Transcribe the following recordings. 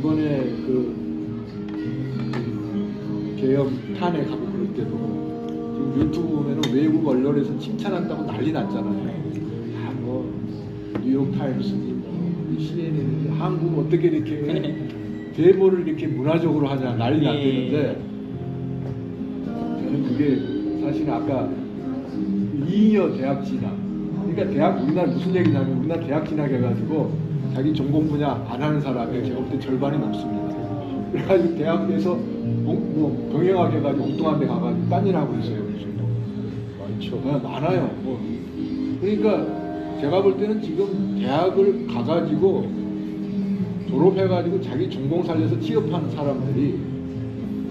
이번에 그 계엄 탄핵하고 그럴 때도 지금 유튜브 보면은 외국 언론에서 칭찬한다고 난리 났잖아요. 뭐 뉴욕타임스니 뭐 CNN이 한국 어떻게 이렇게 데모를 이렇게 문화적으로 하냐 난리 났대는데 저는 그게 사실 아까 이인여 대학 진학, 그러니까 대학 우리나라 무슨 얘기냐면 우리나라 대학 진학해가지고 자기 전공 분야 안 하는 사람이 제가 볼 때 절반이 넘습니다. 그래가지고 대학에서 뭐 병행하게 해가지고 엉뚱한 데 가가지고 딴일 하고 있어요. 많죠. 네, 많아요. 뭐. 그러니까 제가 볼 때는 지금 대학을 가가지고 졸업해가지고 자기 전공 살려서 취업한 사람들이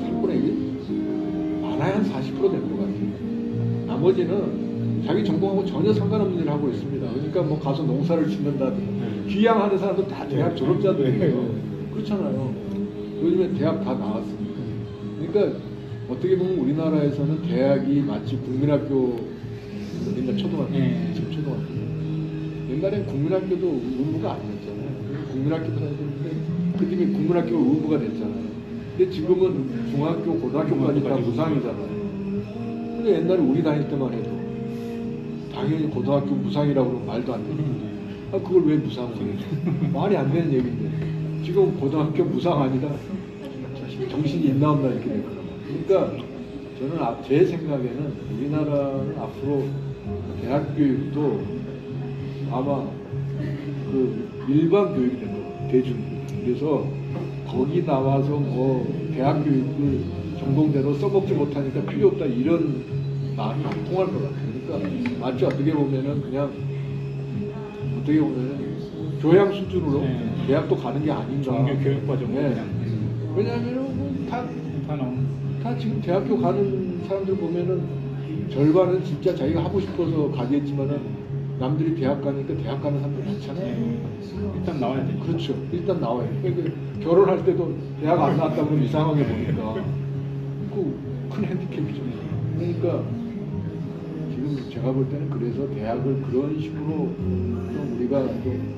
3분의 1? 많아야 한 40% 될 것 같아요. 나머지는 자기 전공하고 전혀 상관없는 일을 하고 있습니다. 그러니까 뭐 가서 농사를 짓는다든지 귀향하는 사람도 다 대학 졸업자들이에요. 그렇잖아요. 요즘에 대학 다 나왔습니다. 그러니까 어떻게 보면 우리나라에서는 대학이 마치 국민학교, 옛날 초등학교, 지금 초등학교. 옛날엔 국민학교도 의무가 아니었잖아요. 국민학교도 다녔는데 그때문에 국민학교가 의무가 됐잖아요. 근데 지금은 중학교, 고등학교까지 다 무상이잖아요. 근데 옛날에 우리 다닐 때만 해도 당연히 고등학교 무상이라고 그러면 말도 안 되는데 아, 그걸 왜 무상을 해? 말이 안 되는 얘기인데 지금 고등학교 무상 아니다? 정신이 있나 없나 이렇게 됐거든요. 그러니까 저는 제 생각에는 우리나라는 앞으로 대학 교육도 아마 그 일반 교육이 될 거예요. 대중교육. 그래서 거기 나와서 뭐 대학 교육을 전공대로 써먹지 못하니까 필요 없다 이런 말이 안 통할 것 같아요. 그러니까 마치 어떻게 보면은 그냥 어떻게 보면은 교양 수준으로 대학도 가는 게 아닌가. 정규 교육과정. 네. 왜냐하면은 다 지금 대학교 가는 사람들 보면은 절반은 진짜 자기가 하고 싶어서 가겠지만은 남들이 대학 가니까 대학 가는 사람들 많잖아요. 일단 나와야 돼. 그렇죠. 일단 나와요. 그러니까 결혼할 때도 대학 안 나왔다고 그러면 이상하게 보니까 그 큰 핸디캡이죠. 그러니까 지금 제가 볼 때는 그래서 대학을 그런 식으로 좀 우리가 좀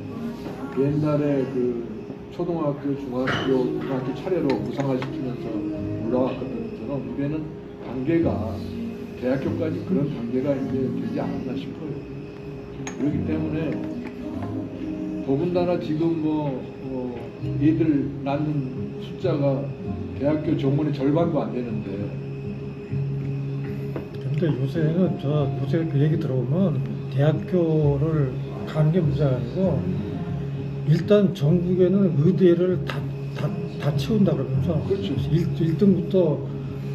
옛날에 그 초등학교, 중학교, 고등학교 차례로 무상화시키면서 올라갔던 것처럼 이제는 단계가 대학교까지 그런 단계가 이제 되지 않았나 싶어요. 그렇기 때문에 더군다나 지금 애들 낳는 숫자가 대학교 정원의 절반도 안 되는데. 근데 요새는 요새 그 얘기 들어보면 대학교를 가는 게 문제가 아니고 일단 전국에는 의대를 다 채운다 그러면서 그렇죠. 1등부터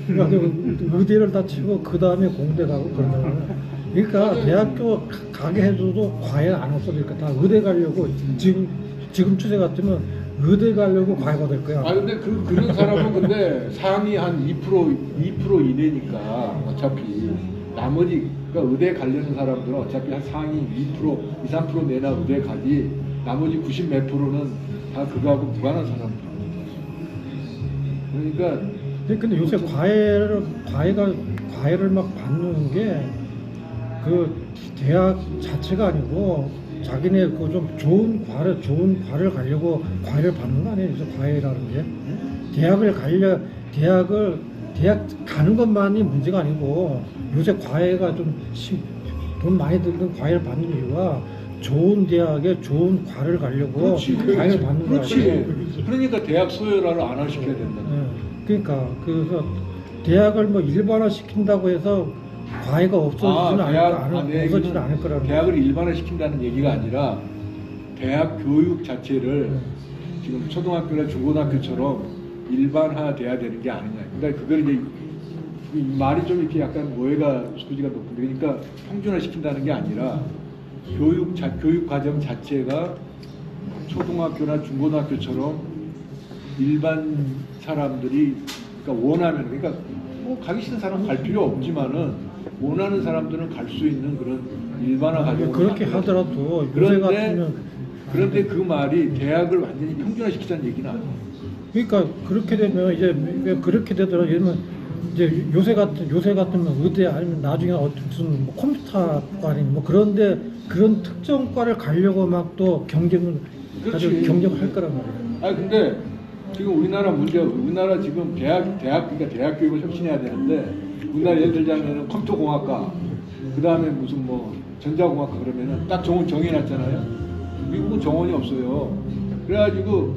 의대를 다 채우고 그 다음에 공대 가고 그러면 그러니까 대학교 가게 해줘도 과외 안 없어질까. 다 의대 가려고 지금 추세 같으면 의대 가려고 과외가 될 거야. 아 근데 그런 사람은 근데 상위 한 2% 이내니까 어차피 나머지 그러니까 의대 가려는 사람들은 어차피 한 상위 2%, 2, 3% 내나 의대 가지 나머지 90 몇 프로는 다 그거하고 무관한 사람들. 그러니까 근데 요새 과외를 막 받는 게 그 대학 자체가 아니고 자기네 그 좀 좋은 과를 가려고 과외를 받는 거 아니에요? 요새 과외라는 게 대학 가는 것만이 문제가 아니고 요새 과외가 좀 돈 많이 드는 과외를 받는 이유가 좋은 대학에 좋은 과를 가려고 과외를 받는 거야. 그러니까 대학 소열화를 안 하시켜야 된다. 그러니까 그래서 대학을 뭐 일반화 시킨다고 해서 과외가 없어지지는 않을 거라는. 대학을 일반화 시킨다는 얘기가 아니라 대학 교육 자체를 지금 초등학교나 중고등학교처럼 일반화돼야 되는 게 아니냐. 그러니까 그걸 이제 이 말이 좀 이렇게 약간 오해가 소지가 높은데, 그러니까 평준화 시킨다는 게 아니라 교육 과정 자체가 초등학교나 중고등학교처럼 일반 사람들이 그러니까 원하면 그러니까 뭐 가기 싫은 사람은 갈 필요 없지만은 원하는 사람들은 갈 수 있는 그런 일반화 과정을 그렇게 하더라도 요새 같으면 그런데 그 말이 대학을 완전히 평준화 시키자는 얘기는 아니에요. 그러니까 그렇게 되면 이제 그렇게 되더라도 예를 이제 요새 같으면 의대 아니면 나중에 무슨 뭐 컴퓨터과니 뭐 그런데 그런 특정 과를 가려고 막 또 경쟁을 할 거란 말이에요. 아 근데 지금 우리나라 지금 그러니까 대학 교육을 혁신해야 되는데, 우리나라 예를 들자면은 컴퓨터공학과, 그 다음에 무슨 뭐 전자공학과 그러면은 딱 정원 정해놨잖아요. 미국은 정원이 없어요. 그래가지고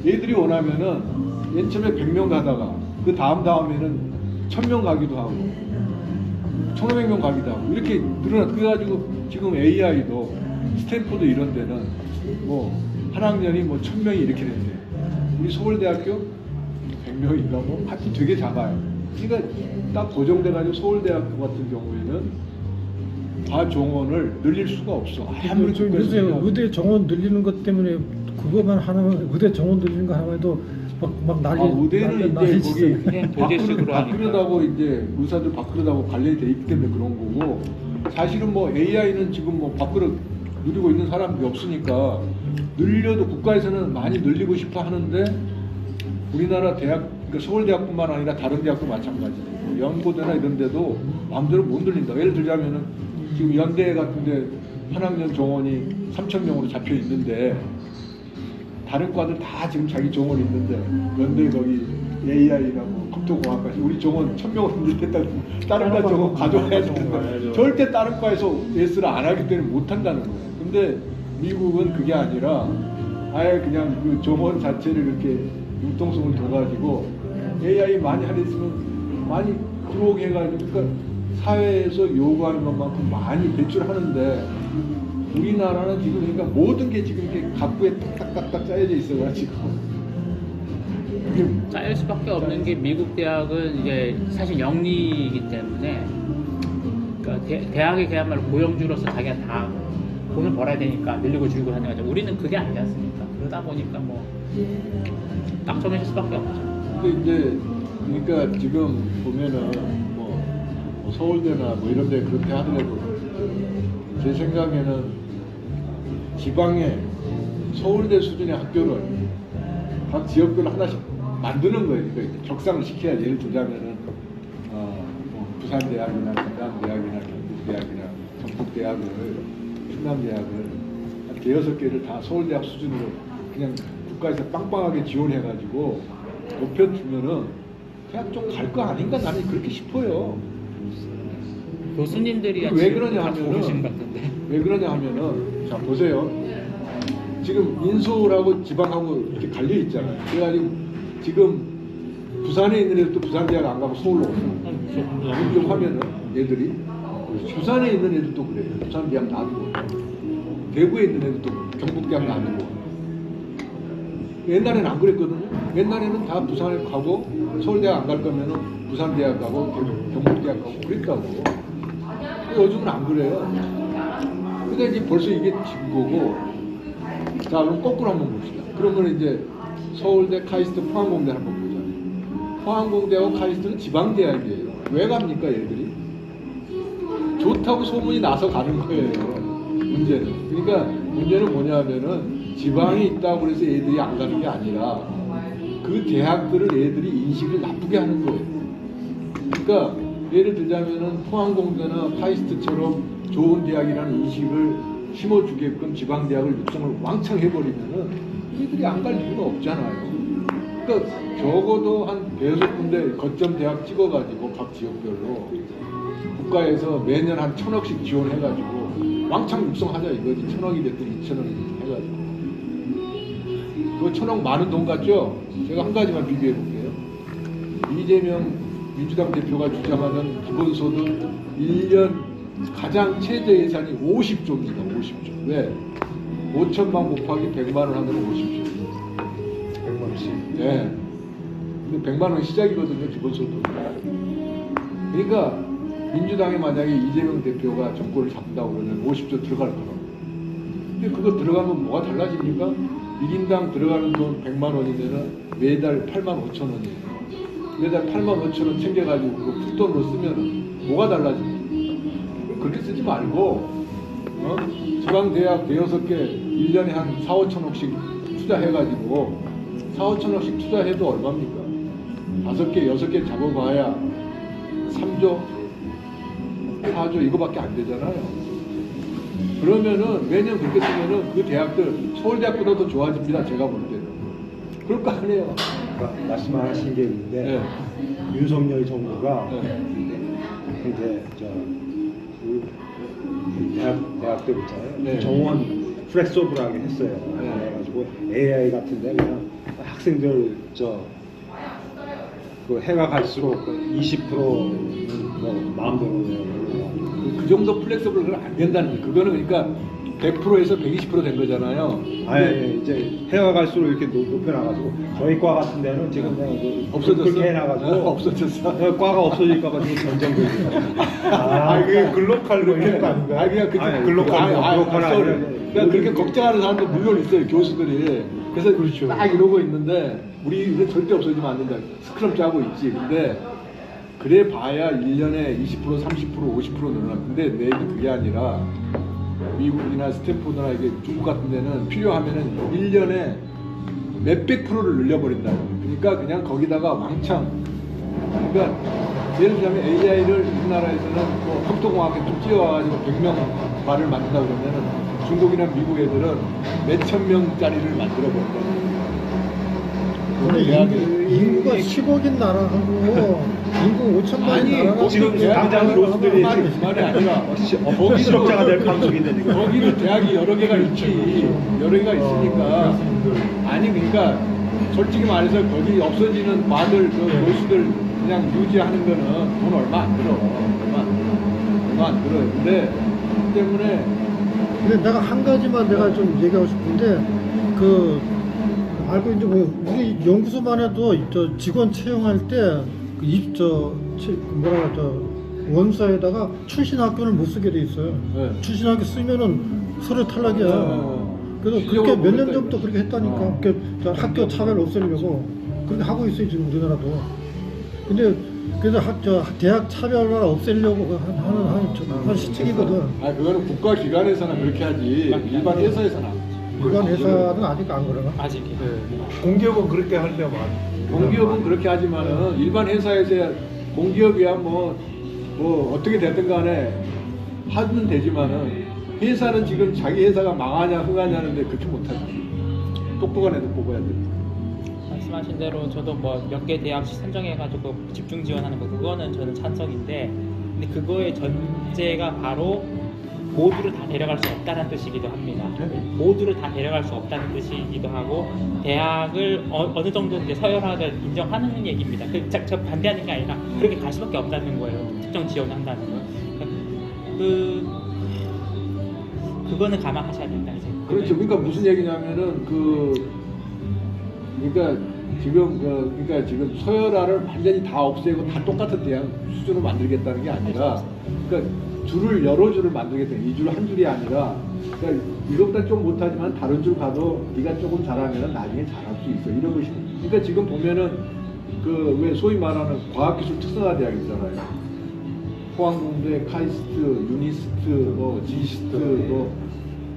얘들이 원하면은 맨 처음에 100명 가다가 그 다음에는 1000명 가기도 하고 1500명 가기도 하고 이렇게 늘어나. 그래가지고 지금 AI도 스탠포드 이런 데는 뭐 한 학년이 뭐 1000명이 이렇게 된대요. 우리 서울대학교 100명인가 뭐 하여튼 되게 작아요. 그러니까 딱 고정돼가지고 서울대학교 같은 경우에는 다 정원을 늘릴 수가 없어. 아무리 요새 의대 정원 늘리는 것 때문에 그것만 하나만 의대 정원 늘리는 거 하나만 해도 막 난리. 의대는 이제 거기 그냥 보제식으로 바꾸려다고 이제 의사들 바꾸려다고 관리돼 있기 때문에 그런 거고, 사실은 뭐 AI는 지금 뭐 바꾸려 누리고 있는 사람이 없으니까 늘려도 국가에서는 많이 늘리고 싶어 하는데, 우리나라 대학, 그러니까 서울대학뿐만 아니라 다른 대학도 마찬가지예요. 뭐 연고대나 이런 데도 마음대로 못 늘린다. 예를 들자면은 지금 연대 같은데 한 학년 정원이 3,000명으로 잡혀 있는데, 다른 과들 다 지금 자기 정원이 있는데 연대 거기 AI라고 컴퓨터공학까지 우리 정원 1,000명으로 늘렸다. 다른 과 정원 가져와야 되는데 절대 다른 과에서 예스를 안 하기 때문에 못 한다는 거예요. 근데 미국은 그게 아니라 아예 그냥 그 정원 자체를 이렇게 융통성을 둬가지고 AI 많이 하려 있으면 많이 들어오게 해가지고, 그러니까 사회에서 요구하는 것만큼 많이 배출하는데, 우리나라는 지금 그러니까 모든 게 지금 이렇게 각부에 딱딱딱딱 짜여져 있어가지고 짜일 수밖에 없는 게, 미국 대학은 이제 사실 영리이기 때문에, 그러니까 대학이 그야말로 고용주로서 자기가 다 돈을 벌어야 되니까 늘리고 줄이고 하는 거죠. 우리는 그게 아니지 않습니까? 그러다 보니까 뭐 딱 정해질 수밖에 없죠. 근데 이제 그러니까 지금 보면은 뭐 서울대나 뭐 이런 데 그렇게 하더라도 제 생각에는 지방에 서울대 수준의 학교를 각 지역별로 하나씩 만드는 거예요. 그러니까 격상을 시켜야. 예를 들자면은 뭐 부산대학이나 경남대학이나 경북대학이나 전북대학을, 충남대학을 한 5-6개를 다 서울대학 수준으로 그냥 국가에서 빵빵하게 지원해가지고 높여주면은 대학 좀 갈 거 아닌가, 나는 그렇게 싶어요. 교수님들이 왜 그러냐 하면은, 좋으신 것 같은데. 왜 그러냐 하면은, 자 보세요. 지금 인서울하고 지방하고 이렇게 갈려 있잖아요. 그래가지고 지금 부산에 있는 애들도 부산대학 안 가고 서울로 오고, 좀 하면은 애들이 부산에 있는 애들도 그래요. 부산대학 놔두고, 대구에 있는 애들도 경북대학 놔두고. 옛날에는 안 그랬거든요. 옛날에는 다 부산에 가고 서울대학 안 갈 거면은 부산대학 가고 경북대학 가고 그랬다고. 요즘은 안 그래요. 근데 이제 벌써 이게 진 거고. 자, 그럼 거꾸로 한번 봅시다. 그러면 이제 서울대, 카이스트, 포항공대 한번 보자. 포항공대하고 카이스트는 지방대학이에요. 왜 갑니까, 얘들이? 좋다고 소문이 나서 가는 거예요. 문제는. 그러니까 문제는 뭐냐면은, 지방에 있다고 그래서 애들이 안 가는 게 아니라 그 대학들을 애들이 인식을 나쁘게 하는 거예요. 그러니까 예를 들자면은 포항공대나 카이스트처럼 좋은 대학이라는 인식을 심어주게끔 지방대학을 육성을 왕창 해버리면은 애들이 안 갈 이유가 없잖아요. 그러니까 적어도 한 5군데 거점 대학 찍어가지고 각 지역별로 국가에서 매년 한 1,000억씩 지원해가지고 왕창 육성하자 이거지. 1,000억이 됐든 2,000억이 해가지고. 그거 1,000억 많은 돈 같죠? 제가 한 가지만 비교해 볼게요. 이재명 민주당 대표가 주장하는 기본소득 1년 가장 최대 예산이 50조입니다. 50조. 왜? 5천만 곱하기 100만 원 하면 50조. 100만 원씩. 네. 근데 100만 원 시작이거든요. 기본소득. 그러니까 민주당이 만약에 이재명 대표가 정권을 잡는다고 그러면 50조 들어갈 거라고. 근데 그거 들어가면 뭐가 달라집니까? 1인당 들어가는 돈 100만 원이면 매달 8만 5천 원이에요. 매달 8만 5천 원 챙겨가지고 그거 푼돈으로 쓰면 뭐가 달라집니까? 그렇게 쓰지 말고 지방대학 6개 1년에 한 4, 5천억씩 투자해가지고 4, 5천억씩 투자해도 얼마입니까? 5개, 6개 잡아봐야 3조, 4조 이거밖에 안 되잖아요. 그러면은 매년 그렇게 쓰면은 그 대학들 서울대학보다 더 좋아집니다. 제가 볼 때는. 그럴 거 아니에요. 말씀하신 게 있는데 윤석열 정부가 이제 대학들 있잖아요. 네. 정원 플렉서블하게 했어요. 네. 그래가지고 AI 같은데 그냥 학생들 그 해가 갈수록 20%는 뭐 마음대로 해요. 그 정도 플렉서블은 안 된다는 거예요. 그거는 그러니까 100%에서 120% 된 거잖아요. 아니 이제 해가 갈수록 이렇게 높여놔가지고 저희 과 같은 데는 지금 그냥 없어졌어? 그렇게 해놔가지고 없어졌어? 과가 없어질까 가지고 전쟁도 있고. 그게 글로컬 뭐 이런 거 아닌가요? 아니 그냥 아니, 글로컬 글로컬 아니라 그냥 그렇게 걱정하는 사람도 물론 있어요, 교수들이. 그래서 그렇죠. 딱 이러고 있는데 우리는 절대 없어지면 안 된다. 스크럼 짜고 있지. 근데 그래 봐야 1년에 20%, 30%, 50% 늘어나. 근데 내 얘기 그게 아니라 미국이나 스탠포드나 이게 중국 같은 데는 필요하면은 1년에 몇백 프로를 늘려버린다. 그러니까 그냥 거기다가 왕창. 그러니까 예를 들자면 AI를 우리나라에서는 뭐 컴퓨터공학에 좀 뛰어와가지고 100명 말을 만든다 그러면은 중국이나 미국 애들은 몇천 명짜리를 만들어버린다. 인구가 10억인 나라하고 인구 5천만인 아니, 나라가 지금 대학 당장 교수들이 그 말이 아니라 실업자가 될 가능성인데 지금. 거기는 대학이 여러 개가 있지. 여러 개가 있으니까. 아니 그러니까 솔직히 말해서 거기 없어지는 과들, 그 교수들 그냥 유지하는 거는 돈 얼마 안 들어. 얼마 안 들어요. 근데 그 때문에 근데 내가 한 가지만 내가 좀 얘기하고 싶은데 그 알고 있는 뭐 우리 연구소만 해도 저 직원 채용할 때저 뭐라 저 원서에다가 출신 학교를 못 쓰게 돼 있어요. 네. 출신 학교 쓰면은 서류 탈락이야. 그래서 그렇게 몇 년 전부터 그렇게 했다니까. 그렇게 저 학교 차별 없애려고 그렇게 하고 있어요 지금 우리나라도. 근데 그래서 대학 차별을 없애려고 하는 시책이거든. 아 그거는 국가 기관에서나 그렇게 하지 일반 회사에서나. 일반 회사는 아직 안 그러나? 아직. 공기업은 그렇게 하려면 공기업은 그렇게 하지만은 일반 회사에서 공기업이야 뭐 어떻게 됐든 간에 하면 되지만은 회사는 지금 자기 회사가 망하냐 흥하냐는데 그렇게 못하지. 똑똑한 애들 뽑아야 돼. 말씀하신 대로 저도 뭐 몇 개 대학 선정해가지고 집중 지원하는 거 그거는 저는 찬성인데, 근데 그거의 전제가 바로 모두를 다 데려갈 수 없다는 뜻이기도 합니다. 모두를 다 데려갈 수 없다는 뜻이기도 하고 대학을 어느 정도 이제 서열화를 인정하는 얘기입니다. 저 반대하는 게 아니라 그렇게 갈 수밖에 없다는 거예요. 특정 지원을 한다는 거. 그거는 감안하셔야 된다 이제. 그렇죠. 그러니까 무슨 얘기냐면은 그러니까 지금 서열화를 완전히 다 없애고 다 똑같은 대학 수준으로 만들겠다는 게 아니라, 그러니까 여러 줄을 만들겠다. 이 줄 한 줄이 아니라, 그러니까 이것보다 좀 못하지만 다른 줄 가도 네가 조금 잘하면 나중에 잘할 수 있어. 이런 것이. 그러니까 지금 보면은 왜 소위 말하는 과학기술 특성화 대학 있잖아요. 포항공대, 카이스트, 유니스트, 뭐 지스트, 뭐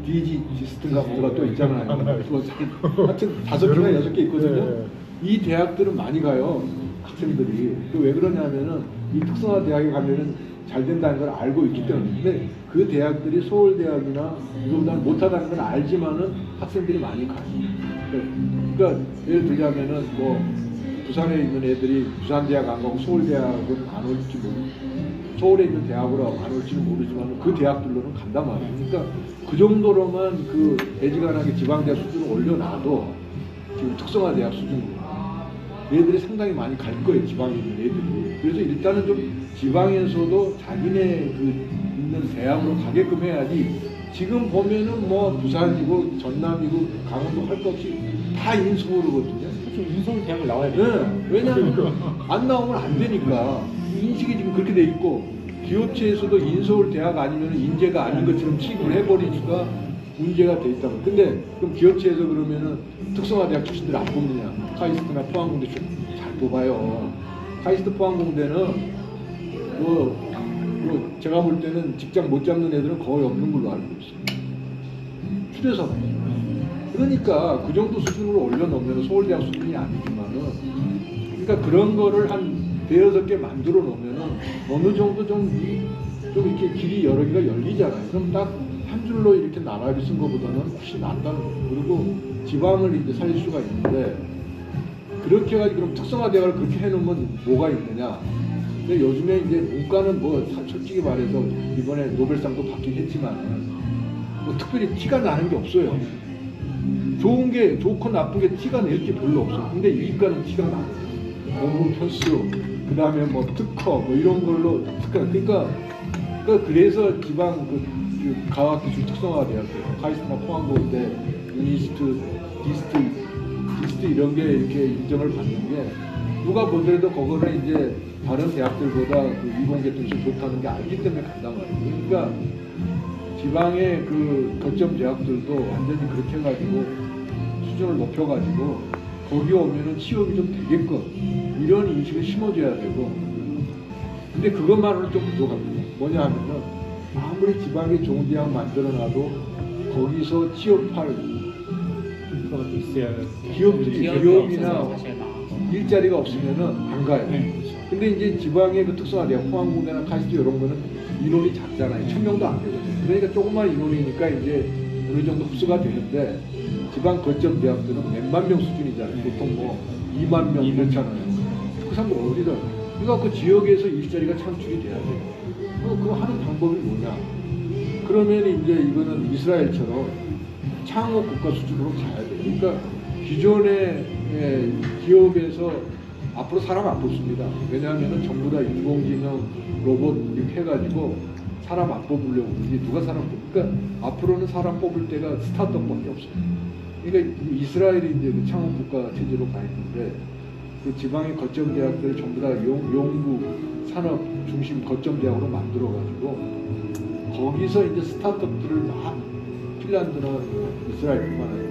디지스트인가 뭐가 또 있잖아요. 하여튼 5개나 6개 있거든요. 이 대학들은 많이 가요, 학생들이. 왜 그러냐면은 이 특성화 대학에 가면은 잘 된다는 걸 알고 있기 때문에. 근데 그 대학들이 서울대학이나 이거보다는 못하다는 건 알지만은 학생들이 많이 가요. 그러니까 예를 들자면은 뭐 부산에 있는 애들이 부산대학 안 가고 서울대학은 안 올지 서울에 있는 대학으로 안 올지는 모르지만 그 대학들로는 간단 말이에요. 그러니까 그 정도로만 애지간하게 지방대학 수준을 올려놔도 지금 특성화 대학 수준이에요. 얘들이 상당히 많이 갈 거예요, 지방에 있는 애들이. 그래서 일단은 좀 지방에서도 자기네 있는 대학으로 가게끔 해야지. 지금 보면은 뭐 부산이고 전남이고 강원도 할 것 없이 다 인서울이거든요. 인서울 대학을 나와야 돼. 네, 왜냐하면 안 나오면 안 되니까. 인식이 지금 그렇게 돼 있고, 기업체에서도 인서울 대학 아니면 인재가 아닌 것처럼 취급을 해버리니까 문제가 돼 있다고. 근데 그럼 기업체에서 그러면은 특성화 대학 출신들 안 뽑느냐? 카이스트나 포항공대 잘 뽑아요. 카이스트 포항공대는 제가 볼 때는 직장 못 잡는 애들은 거의 없는 걸로 알고 있어요. 휴대사업. 그러니까 그 정도 수준으로 올려놓으면 서울대학 수준이 아니지만은, 그러니까 그런 거를 한 5-6개 만들어 놓으면은 어느 정도 좀 이렇게 길이 여러 개가 열리잖아요. 그럼 딱 한 줄로 이렇게 나란히 쓴 것보다는 훨씬 낫다는 거예요. 그리고 지방을 이제 살릴 수가 있는데, 그렇게 해가지고 그럼 특성화 대학을 그렇게 해놓으면 뭐가 있느냐. 근데 요즘에 이제 문과는 뭐 솔직히 말해서 이번에 노벨상도 받긴 했지만 뭐 특별히 티가 나는 게 없어요. 좋은 게 좋고 나쁜 게 티가 낼 게 별로 없어. 근데 이과는 티가 나. 공부 편수, 그 다음에 뭐 특허 뭐 이런 걸로 특허. 그래서 지방 그 과학기술 특성화 대학교, 카리스마 포항고대, 유니스트, 디스트 이런 게 이렇게 인정을 받는 게 누가 보더라도 그거는 이제 다른 대학들보다 그 이공계통수 좋다는 게 알기 때문에 간단 말이에요. 그러니까 지방의 그 거점 대학들도 완전히 그렇게 해가지고 수준을 높여가지고 거기 오면은 취업이 좀 되게끔 이런 인식을 심어줘야 되고, 근데 그것만으로는 좀 부족합니다. 뭐냐 하면은 아무리 지방에 좋은 대학 만들어놔도 거기서 취업할 그런 것도 있어야 기업들이 기업이 기업이나 없어서 사실 막 일자리가 없으면은 안 가요. 근데 이제 지방의 그 특성화 대학, 포항공대나 카이스트 이런 거는 인원이 작잖아요. 1000명도 안 되거든요. 그러니까 조그만 인원이니까 이제 어느 정도 흡수가 되는데 지방 거점 대학들은 몇만 명 수준이잖아요. 보통 뭐 2만 명 이렇잖아요. 그 사람들 어디다? 그러니까 그 지역에서 일자리가 창출이 돼야 돼요. 그거 하는 방법이 뭐냐? 그러면 이제 이거는 이스라엘처럼 창업 국가 수준으로 가야 돼요. 그러니까 기존의 기업에서 앞으로 사람 안 뽑습니다. 왜냐하면 전부 다 인공지능, 로봇 이렇게 해가지고 사람 안 뽑으려고 그러지. 누가 사람 뽑을까? 앞으로는 사람 뽑을 때가 스타트업밖에 없어요. 그러니까 이스라엘이 이제 그 창업 국가 체제로 가 있는데 그 지방의 거점 대학들 전부 다 연구 산업 중심 거점 대학으로 만들어가지고 거기서 이제 스타트업들을 막 핀란드나 이스라엘뿐만 아니라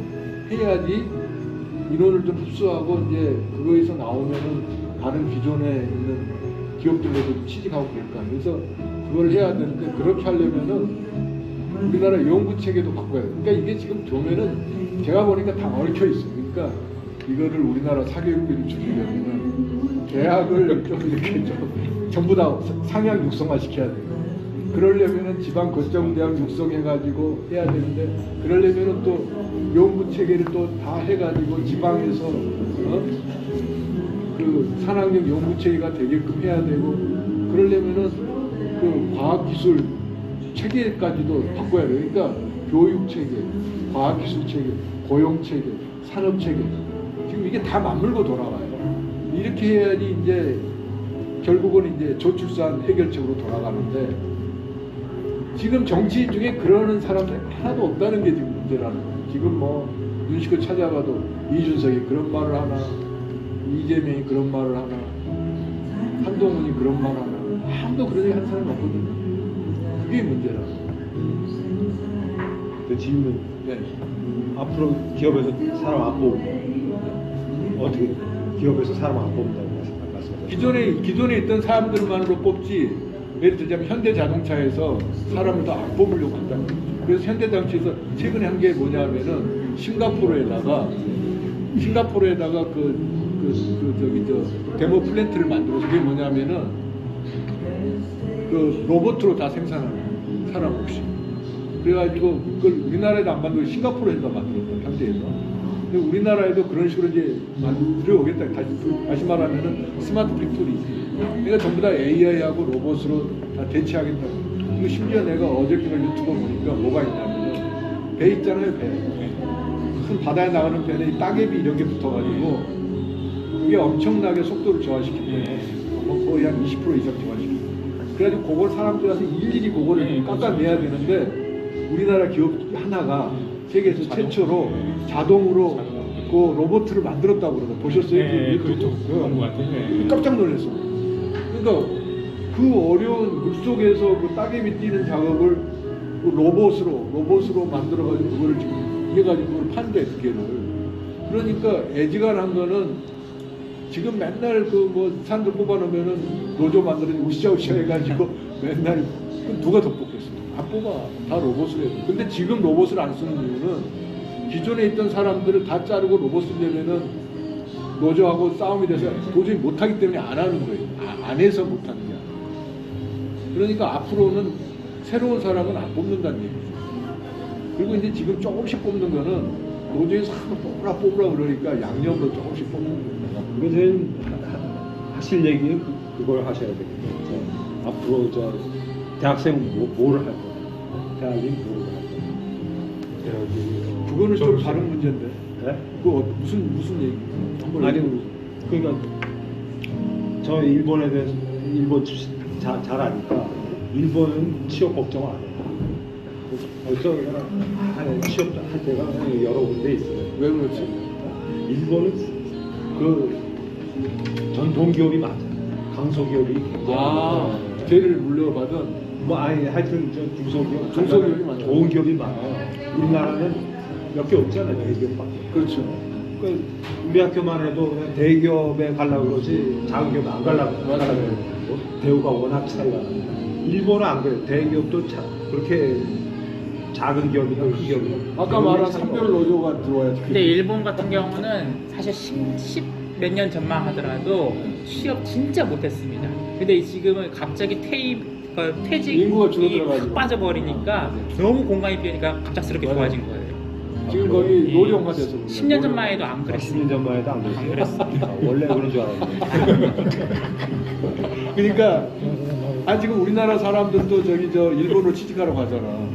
해야지 인원을 좀 흡수하고 이제 그거에서 나오면은 다른 기존에 있는 기업들에도 취직하고 그럴까. 그래서 그걸 해야 되는데 그렇게 하려면은 우리나라 연구 체계도 바꿔야 돼. 그러니까 이게 지금 보면은 제가 보니까 다 얽혀 있어요. 그러니까 이거를 우리나라 사교육비를 줄이려면은 대학을 좀 이렇게 좀 전부 다 상향 육성화 시켜야 돼요. 그러려면은 지방 거점 대학 육성해가지고 해야 되는데 그러려면은 또 연구 체계를 또 다 해가지고 지방에서 그 산학력 연구 체계가 되게끔 해야 되고 그러려면은 그 과학기술 체계까지도 바꿔야 돼요. 그러니까 교육 체계, 과학기술 체계, 고용 체계, 산업 체계 지금 이게 다 맞물고 돌아가요. 이렇게 해야지 이제 결국은 이제 저출산 해결책으로 돌아가는데 지금 정치 중에 그러는 사람들이 하나도 없다는 게 지금 문제라는 거예요. 지금 뭐 눈시껏 찾아봐도 이준석이 그런 말을 하나, 이재명이 그런 말을 하나, 한동훈이 그런 말을 하나, 아무도 그런 얘기 하는 사람이 없거든요. 그게 문제라는 거예요. 근데 질문. 네. 앞으로 기업에서 사람 안 뽑으면 어떻게 기업에서 사람 안 뽑는다고 말씀하세요? 기존에 있던 사람들만으로 뽑지. 예를 들자면 현대자동차에서 사람을 더 안 뽑으려고 한다는 거죠. 그래서 현대자동차에서 최근에 한 게 뭐냐면은 싱가포르에다가 데모 플랜트를 만들어서 그게 뭐냐면은 그 로봇으로 다 생산하는 거예요. 사람 없이. 그래가지고 그걸 우리나라에도 안 만들고 싱가포르에서 만들었다. 현대에서. 근데 우리나라에도 그런 식으로 이제 들여오겠다. 다시 말하면은 스마트 팩토리. 그러니까 전부 다 AI하고 로봇으로 다 대체하겠다고. 그리고 심지어 내가 어저께 유튜브 보니까 뭐가 있냐면은 배 있잖아요, 배. 큰 바다에 나가는 배는 이 따개비 이런 게 붙어가지고 그게 엄청나게 속도를 저하시키고 거의 한 20% 이상 저하시키고. 그래가지고 그걸 사람들 와서 일일이 그거를 깎아내야 되는데 우리나라 기업 하나가 세계에서 최초로 자동으로 그 로봇을 만들었다고 그러더라고요. 보셨어요? 유튜브? 깜짝 놀랐어. 그러니까 그 어려운 물속에서 그 따개비 뛰는 작업을 그 로봇으로 만들어가지고 그거를 지금 해가지고 그걸 판대 두 개를. 그러니까 애지간한 거는 지금 맨날 그 뭐 사람들 뽑아놓으면은 노조 만들어서 우시샤우시샤 해가지고 맨날 누가 더 뽑겠어? 안 뽑아. 다 로봇을 해요. 근데 지금 로봇을 안 쓰는 이유는 기존에 있던 사람들을 다 자르고 로봇 쓰려면은 노조하고 싸움이 돼서 도저히 못하기 때문에 안 하는 거예요. 안 해서 못하는 게 아니라. 그러니까 앞으로는 새로운 사람은 안 뽑는다는 얘기죠. 그리고 이제 지금 조금씩 뽑는 거는 노조에서 하나 뽑으라 그러니까 양념으로 조금씩 뽑는 거예요. 그게 제일 하실 얘기는 그걸 하셔야 되겠네요. 앞으로 저 대학생 뭐를 할 거냐, 대학이 뭐를 할 거냐. 대학이 그거는 좀 다른 문제인데. 네? 그거 무슨 얘기? 한번 아니 얘기해 그러니까 저 일본에 대해서 일본 잘 아니까 일본은 취업 걱정 안 해요. 벌써 취업할 때가 여러 군데 있어요. 왜 그렇지? 일본은 그 전통 기업이 많아요. 강소기업이 아, 걔를 물려받은 뭐 아니 하여튼 저 중소기업 중소기업이 많아요. 좋은 기업이 많아요. 우리나라는 몇 개 없잖아요. 대기업밖에. 그렇죠. 그 우리 학교만 해도 그냥 대기업에 가려고 그러지 작은 기업에 안 가려고 맞아요. 뭐 대우가 워낙 차이가 나요. 일본은 안 그래요. 대기업도 그렇게 작은 기업이나 큰 기업이 아까 말한 산별 노조가 들어와야지. 근데 일본 같은 경우는 사실 10 몇 년 전만 하더라도 취업 진짜 못했습니다. 근데 지금은 갑자기 퇴직이 인구가 줄어들어가지고. 확 빠져버리니까 너무 공간이 비니까 갑작스럽게 맞아요. 좋아진 거예요. 지금 거기 노령화돼서. 10년 전만 해도 안 그랬어요. 10년 전만 해도 안 안 그랬어요. 그랬어요. 원래 그런 줄 알았는데. 그러니까 지금 우리나라 사람들도 저기 저 일본으로 취직하러 가잖아.